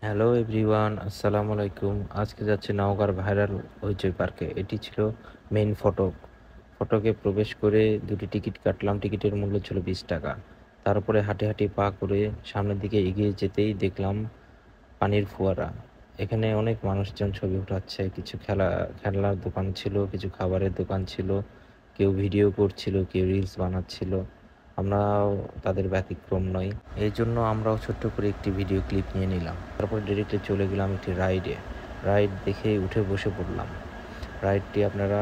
Hello everyone, আসসালামু আলাইকুম। আজকে যাচ্ছি নওগাঁর ভাইরাল হইচই পার্কে। এটি ছিল মেইন ফটক। ফটকে প্রবেশ করে দুটি টিকিট কাটলাম। টিকিটের মূল্য ছিল 20 টাকা। তারপরে হাঁটি হাঁটি পা করে সামনের দিকে এগিয়ে যেতেই দেখলাম পানির ফোয়ারা। এখানে অনেক মানুষজন ছবি উঠাচ্ছে। কিছু খেলনার দোকান ছিল, কিছু খাবারের দোকান ছিল, কেউ ভিডিও করছিল, কেউ রিলস বানাচ্ছিল। আমরাও তাদের ব্যতিক্রম নই। এই জন্য আমরাও ছোট্ট করে একটি ভিডিও ক্লিপ নিয়ে নিলাম। তারপর ডিরেক্টলি চলে গেলাম একটি রাইডে। রাইড দেখে উঠে বসে পড়লাম। রাইডটি আপনারা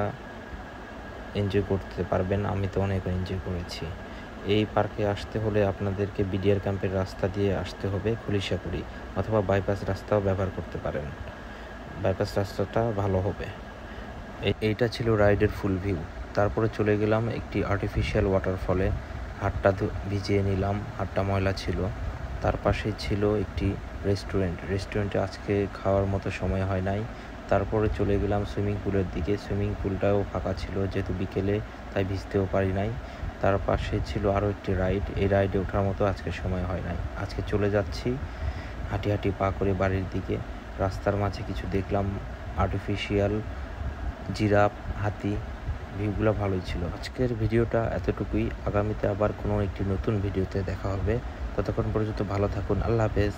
এনজয় করতে পারবেন। আমি তো অনেক এনজয় করেছি। এই পার্কে আসতে হলে আপনাদেরকে বিডিআর ক্যাম্পের রাস্তা দিয়ে আসতে হবে খলিশাকুড়ি, অথবা বাইপাস রাস্তাও ব্যবহার করতে পারেন। বাইপাস রাস্তাটা ভালো হবে। এইটা ছিল রাইডের ফুল ভিউ। তারপরে চলে গেলাম একটি আর্টিফিশিয়াল ওয়াটারফলে। হাতটা ভিজিয়ে নিলাম, হাতটা ময়লা ছিল। তার পাশেই ছিল একটি রেস্টুরেন্টে আজকে খাওয়ার মতো সময় হয় নাই। তারপরে চলে গেলাম সুইমিং পুলের দিকে। সুইমিং পুলটাও ফাঁকা ছিল, যেহেতু বিকেলে, তাই ভিজতেও পারি নাই। তার পাশে ছিল আরও একটি রাইড। এই রাইডে ওঠার মতো আজকে সময় হয় নাই। আজকে চলে যাচ্ছি হাঁটি হাঁটি পা করে বাড়ির দিকে। রাস্তার মাঝে কিছু দেখলাম আর্টিফিশিয়াল জিরাফ, হাতি। ভিউগুলো ভালোই ছিল। আজকের ভিডিওটা এতটুকুই। আগামীতে আবার কোনো একটি নতুন ভিডিওতে দেখা হবে। ততক্ষণ পর্যন্ত ভালো থাকুন। আল্লাহ হাফেজ।